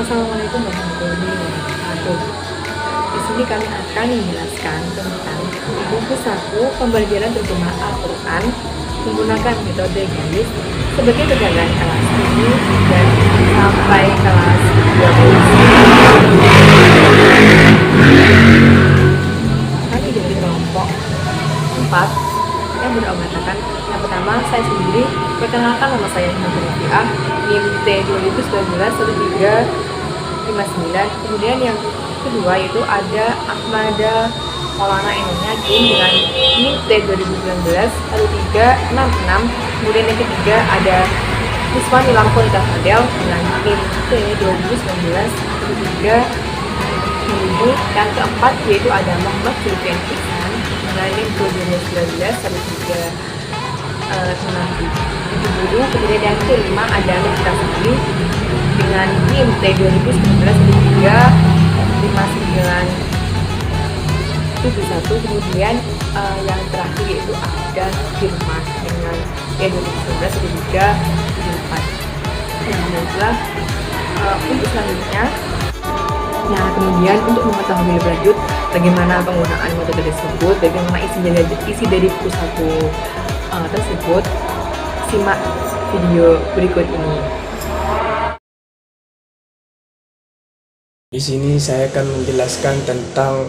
Assalamualaikum warahmatullahi wabarakatuh. Di sini kami akan menjelaskan tentang buku saku pembelajaran terjemah Al-Quran menggunakan metode GIS sebagai kegagalan kelas 7 dan sampai kelas 12. Kami dari kelompok 4 yang beranggotakan yang pertama saya sendiri. Perkenalkan, nama saya Muhammad Rafiah, NIM T 2019-1359. Kemudian yang kedua yaitu ada Ahmada Maulana Enonya dengan NIM T 2019-1366. Kemudian yang ketiga ada Iswan Nilamko Nita Fadel dengan NIM T 2019-1367. Yang keempat yaitu ada Muhammad Zulfian Ihsan dengan NIM 2019-1370. Kemudian yang kelima ada Nikita Sendiri dengan NIM T 2019-135971. Kemudian yang terakhir yaitu ada Firman dengan T 2019-1374. Alhamdulillah. Untuk selanjutnya, nah kemudian untuk mengetahui lebih lanjut bagaimana penggunaan metode tersebut, bagaimana isi dari buku saku tersebut, simak video berikut ini. Di sini saya akan menjelaskan tentang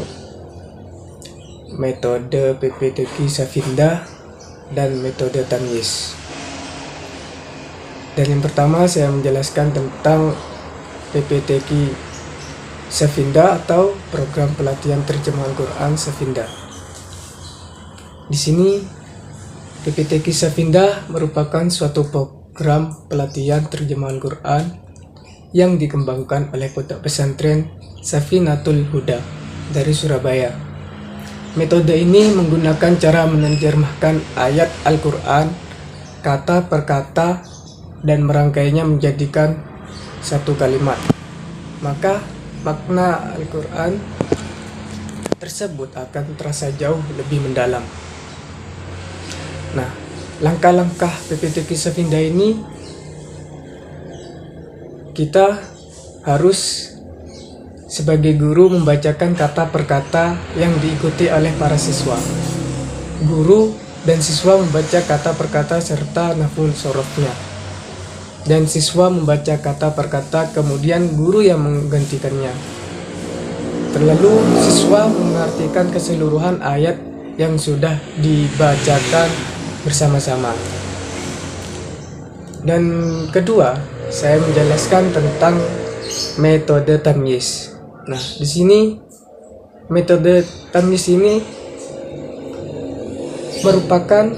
metode PPTQ Safinda dan metode Tamyiz. Dan yang pertama saya menjelaskan tentang PPTQ Safinda atau program pelatihan terjemahan Quran Safinda. Di sini PPTQ Safinda merupakan suatu program pelatihan terjemahan Quran yang dikembangkan oleh Pondok Pesantren Safinatul Huda dari Surabaya. Metode ini menggunakan cara menerjemahkan ayat Al-Quran kata per kata dan merangkainya menjadikan satu kalimat. Maka makna Al-Quran tersebut akan terasa jauh lebih mendalam. Nah, langkah-langkah PPTQ Safinda ini kita harus sebagai guru membacakan kata per kata yang diikuti oleh para siswa. Guru dan siswa membaca kata per kata serta nahwu sorofnya. Dan siswa membaca kata per kata, kemudian guru yang menggantikannya. Terlalu siswa mengartikan keseluruhan ayat yang sudah dibacakan bersama-sama. Dan kedua, saya menjelaskan tentang metode Tamyiz. Nah, di sini metode Tamyiz ini merupakan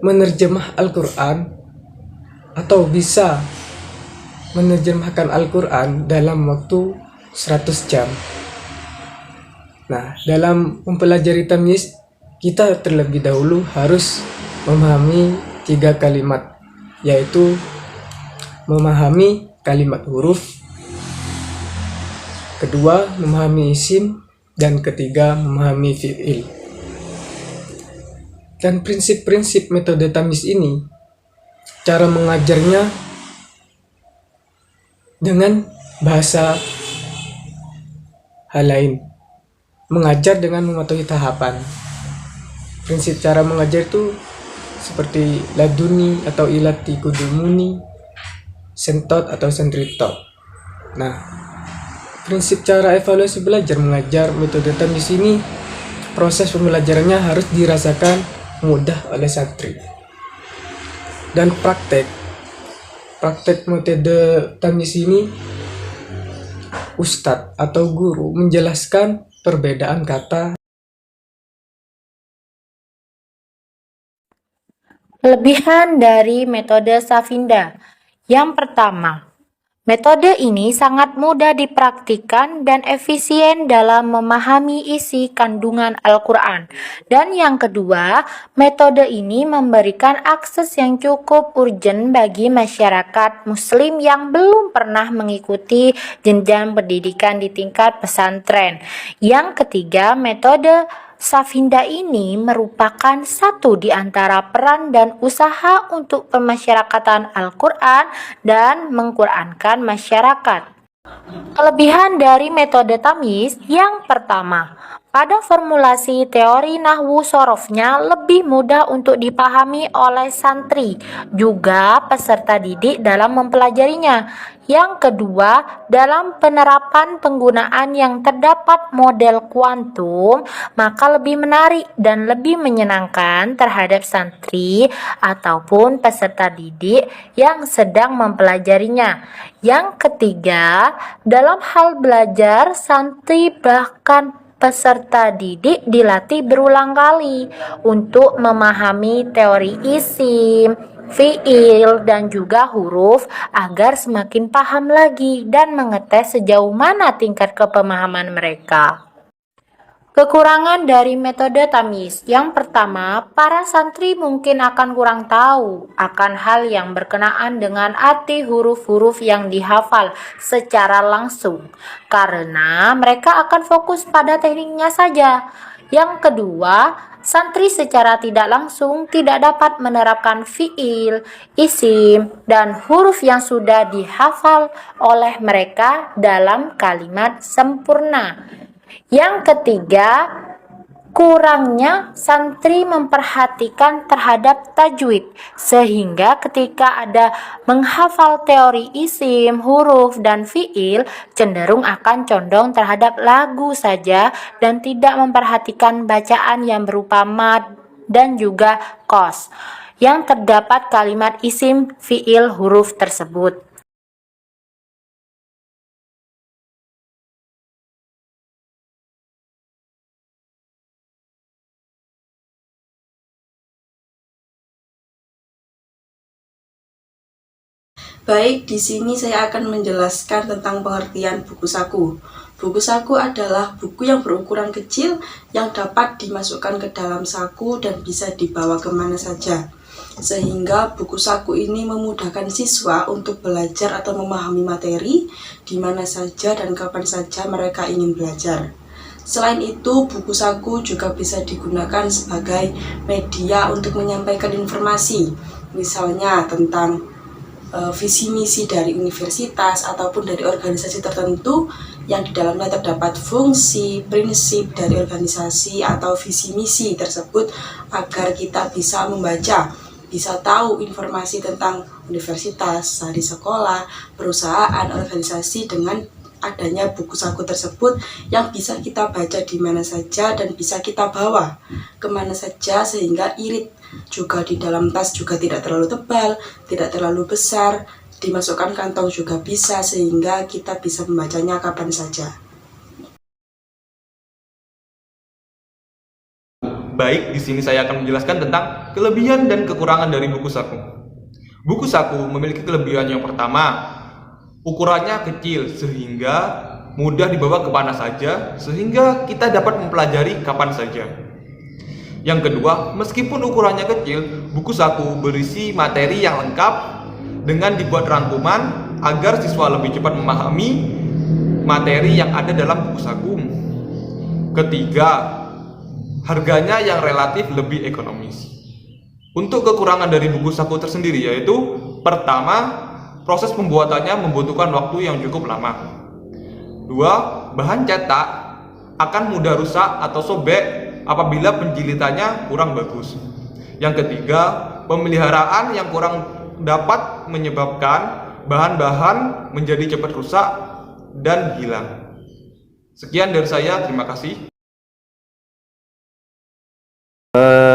menerjemah Al-Quran atau bisa menerjemahkan Al-Quran dalam waktu 100 jam. Nah, dalam mempelajari Tamyiz, kita terlebih dahulu harus memahami 3 kalimat, yaitu memahami kalimat huruf, kedua memahami isim, dan ketiga memahami fi'il. Dan prinsip-prinsip metode Tamyiz ini, cara mengajarnya dengan bahasa hal lain, mengajar dengan mematuhi tahapan. Prinsip cara mengajar itu seperti laduni atau ilati kudumuni, sentot atau sentritot. Nah, prinsip cara evaluasi belajar mengajar metode Tamyiz ini, proses pembelajarannya harus dirasakan mudah oleh santri. Dan praktek metode Tamyiz ini, ustadz atau guru menjelaskan perbedaan kata. Kelebihan dari metode Safinda. Yang pertama, metode ini sangat mudah dipraktikkan dan efisien dalam memahami isi kandungan Al-Quran. Dan yang kedua, metode ini memberikan akses yang cukup urgent bagi masyarakat muslim yang belum pernah mengikuti jenjang pendidikan di tingkat pesantren. Yang ketiga, metode Safinda ini merupakan satu di antara peran dan usaha untuk pemasyarakatan Al-Quran dan mengqurankan masyarakat. Kelebihan dari metode tamyiz yang pertama, pada formulasi teori nahwu sorofnya lebih mudah untuk dipahami oleh santri, juga peserta didik dalam mempelajarinya. Yang kedua, dalam penerapan penggunaan yang terdapat model kuantum, maka lebih menarik dan lebih menyenangkan terhadap santri ataupun peserta didik yang sedang mempelajarinya. Yang ketiga, dalam hal belajar, santri bahkan peserta didik dilatih berulang kali untuk memahami teori isim, fiil, dan juga huruf agar semakin paham lagi dan mengetes sejauh mana tingkat kepemahaman mereka. Kekurangan dari metode tamyiz. Yang pertama, para santri mungkin akan kurang tahu akan hal yang berkenaan dengan arti huruf-huruf yang dihafal secara langsung, karena mereka akan fokus pada tekniknya saja. Yang kedua, santri secara tidak langsung tidak dapat menerapkan fiil, isim, dan huruf yang sudah dihafal oleh mereka dalam kalimat sempurna. Yang ketiga, kurangnya santri memperhatikan terhadap tajwid, sehingga ketika ada menghafal teori isim, huruf, dan fiil, cenderung akan condong terhadap lagu saja dan tidak memperhatikan bacaan yang berupa mad dan juga qos yang terdapat kalimat isim, fiil, huruf tersebut. Baik, di sini saya akan menjelaskan tentang pengertian buku saku. Buku saku adalah buku yang berukuran kecil yang dapat dimasukkan ke dalam saku dan bisa dibawa kemana saja. Sehingga buku saku ini memudahkan siswa untuk belajar atau memahami materi di mana saja dan kapan saja mereka ingin belajar. Selain itu, buku saku juga bisa digunakan sebagai media untuk menyampaikan informasi, misalnya tentang visi misi dari universitas ataupun dari organisasi tertentu yang di dalamnya terdapat fungsi, prinsip dari organisasi atau visi misi tersebut agar kita bisa membaca, bisa tahu informasi tentang universitas, di sekolah, perusahaan, organisasi dengan adanya buku saku tersebut yang bisa kita baca di mana saja dan bisa kita bawa kemana saja sehingga irit. Juga di dalam tas juga tidak terlalu tebal, tidak terlalu besar, dimasukkan kantong juga bisa sehingga kita bisa membacanya kapan saja. Baik, di sini saya akan menjelaskan tentang kelebihan dan kekurangan dari buku saku. Buku saku memiliki kelebihan yang pertama, ukurannya kecil sehingga mudah dibawa ke mana saja, sehingga kita dapat mempelajari kapan saja. Yang kedua, meskipun ukurannya kecil, buku saku berisi materi yang lengkap dengan dibuat rangkuman agar siswa lebih cepat memahami materi yang ada dalam buku saku. Ketiga, harganya yang relatif lebih ekonomis. Untuk kekurangan dari buku saku tersendiri yaitu, pertama, proses pembuatannya membutuhkan waktu yang cukup lama. Dua, bahan cetak akan mudah rusak atau sobek apabila penjilitannya kurang bagus. Yang ketiga, pemeliharaan yang kurang dapat menyebabkan bahan-bahan menjadi cepat rusak dan hilang. Sekian dari saya, terima kasih.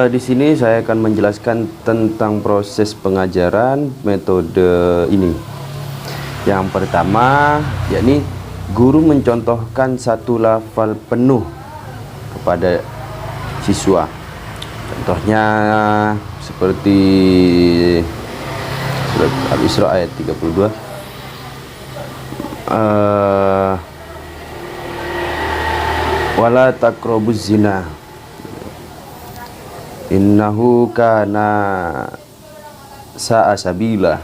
Di sini saya akan menjelaskan tentang proses pengajaran metode ini. Yang pertama, yakni guru mencontohkan satu lafal penuh kepada siswa. Contohnya seperti surat Al-Isra ayat 32. Wala taqrabuz zina innahu kana sa'a sabila.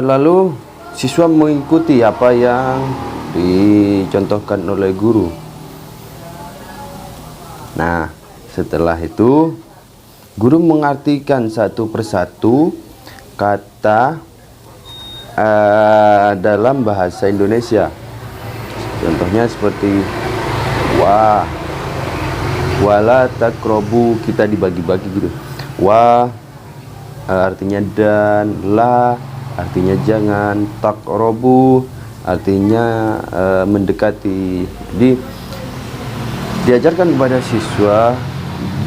Lalu siswa mengikuti apa yang dicontohkan oleh guru. Nah, setelah itu guru mengartikan satu persatu kata dalam bahasa Indonesia. Contohnya seperti wa, wala takrobu, kita dibagi-bagi gitu. Wa artinya dan, la artinya jangan, takrobu artinya mendekati. Jadi diajarkan kepada siswa,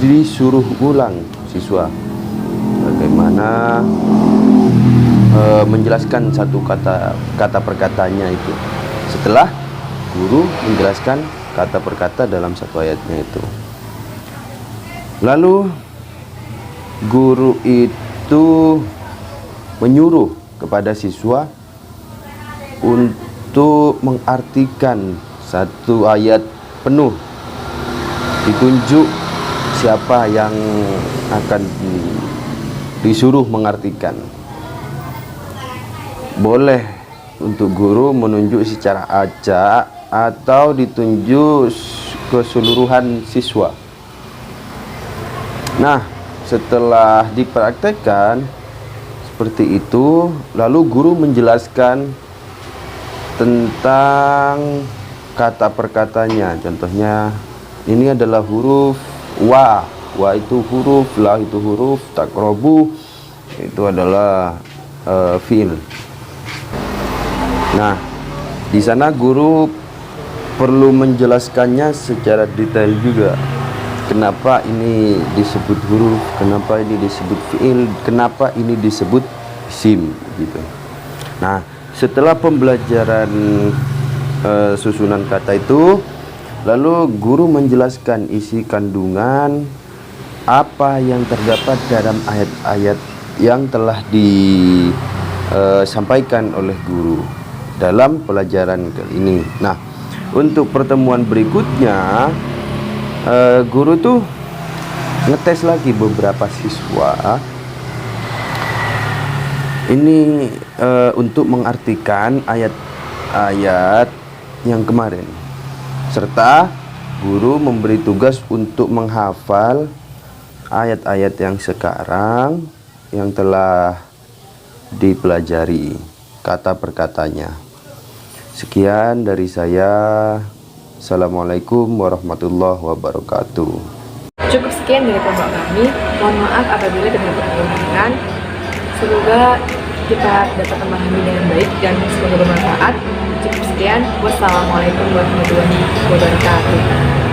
disuruh ulang siswa bagaimana menjelaskan satu kata perkataannya itu. Setelah guru menjelaskan kata per kata dalam satu ayatnya itu, lalu guru itu menyuruh kepada siswa untuk mengartikan satu ayat penuh, ditunjuk siapa yang akan disuruh mengartikan. Boleh untuk guru menunjuk secara acak atau ditunjuk keseluruhan siswa. Nah, setelah dipraktekkan seperti itu, lalu guru menjelaskan tentang kata perkatanya. Contohnya, ini adalah huruf wa, wa itu huruf, la itu huruf, takrobu itu adalah fiil. Nah, di sana guru perlu menjelaskannya secara detail juga. Kenapa ini disebut huruf, kenapa ini disebut fiil, kenapa ini disebut isim gitu. Nah, setelah pembelajaran susunan kata itu, lalu guru menjelaskan isi kandungan apa yang terdapat dalam ayat-ayat yang telah disampaikan oleh guru dalam pelajaran kali ini. Nah, untuk pertemuan berikutnya guru tuh ngetes lagi beberapa siswa ini untuk mengartikan ayat-ayat yang kemarin, serta guru memberi tugas untuk menghafal ayat-ayat yang sekarang yang telah dipelajari kata per katanya. Sekian dari saya. Assalamualaikum warahmatullahi wabarakatuh. Cukup sekian dari kelompok kami. Mohon maaf apabila terdapat kekurangan. Semoga kita dapat memahami dengan baik dan semoga bermanfaat. Cukup sekian. Wassalamualaikum warahmatullahi wabarakatuh.